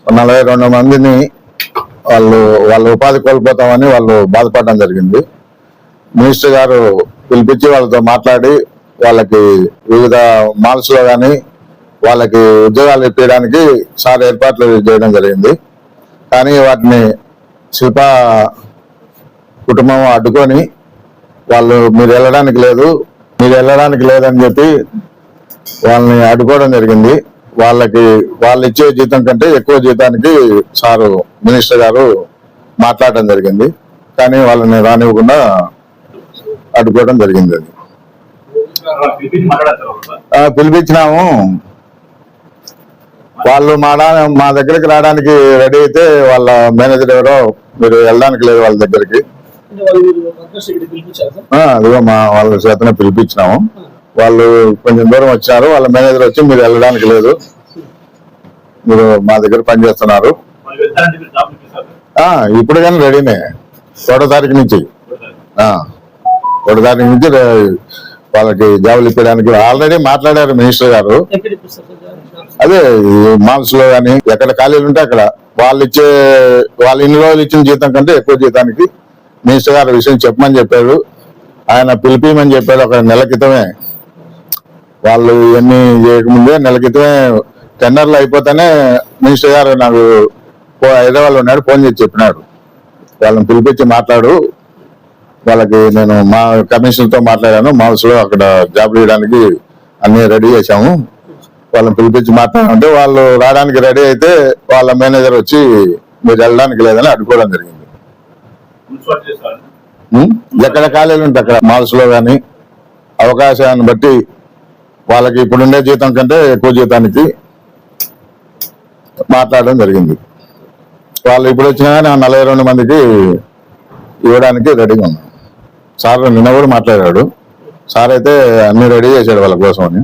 42 మందిని వాళ్ళ ఉపాధి కోల్పోతామని వాళ్ళు బాధపడడం జరిగింది. మినిస్టర్ గారు పిలిపించి వాళ్ళతో మాట్లాడి వాళ్ళకి వివిధ మాల్స్ లో కానీ వాళ్ళకి ఉద్యోగాలు ఇప్పించడానికి సార్ ఏర్పాట్లు చేయడం జరిగింది. కానీ వాటిని శిల్ప కుటుంబం అడ్డుకొని వాళ్ళు మీరు వెళ్ళడానికి లేదని చెప్పి వాళ్ళని అడ్డుకోవడం జరిగింది. వాళ్ళు ఇచ్చే జీతం కంటే ఎక్కువ జీతానికి సారు మినిస్టర్ గారు మాట్లాడడం జరిగింది. కానీ వాళ్ళని రానివ్వకుండా అడ్డుకోవడం జరిగింది. అది పిలిపించినాము. వాళ్ళు మా దగ్గరికి రావడానికి రెడీ అయితే వాళ్ళ మేనేజర్ ఎవరో మీరు వెళ్ళడానికి లేదు వాళ్ళ దగ్గరికి, అదిగో వాళ్ళ చేతనే పిలిపించినాము. వాళ్ళు కొంచెం దూరం వచ్చారు. వాళ్ళ మేనేజర్ వచ్చి మీరు వెళ్ళడానికి లేదు, మీరు మా దగ్గర పనిచేస్తున్నారు, ఇప్పుడు కానీ రెడీనే 1వ తారీఖు నుంచి వాళ్ళకి జాబులు ఇప్పడానికి ఆల్రెడీ మాట్లాడారు మినిస్టర్ గారు. అదే మాల్స్ లో కానీ ఎక్కడ ఖాళీలు ఉంటే అక్కడ వాళ్ళు ఇన్ని రోజులు ఇచ్చిన జీతం కంటే ఎక్కువ జీతానికి మినిస్టర్ గారు విషయం చెప్పమని చెప్పాడు. ఆయన పిలిపిమని చెప్పాడు. ఒక నెల క్రితమే, వాళ్ళు ఇవన్నీ చేయకముందే నెల క్రితమే టెండర్లు అయిపోతేనే మినిస్టర్ గారు నాకు హైదరాబాద్ ఉన్నాడు, ఫోన్ చేసి చెప్పినాడు వాళ్ళని పిలిపించి మాట్లాడు, వాళ్ళకి నేను మా కమిషనర్ తో మాట్లాడాను, మాల్స్ లో అక్కడ జాబ్ చేయడానికి అన్ని రెడీ చేశాము, వాళ్ళని పిలిపించి మాట్లాడాలంటే వాళ్ళు రావడానికి రెడీ అయితే వాళ్ళ మేనేజర్ వచ్చి మీరు వెళ్ళడానికి లేదని అడ్డుకోవడం జరిగింది. ఎక్కడ ఖాళీలు ఉంటే అక్కడ మాల్స్ లో కానీ అవకాశాన్ని బట్టి వాళ్ళకి ఇప్పుడుండే జీతం కంటే ఎక్కువ జీతానికి మాట్లాడడం జరిగింది. వాళ్ళు ఇప్పుడు వచ్చినా కానీ 42 మందికి ఇవ్వడానికి రెడీగా ఉన్నాం. సార్ నిన్న కూడా మాట్లాడాడు. సార్ అయితే అన్ని రెడీ చేశాడు వాళ్ళ కోసం అని.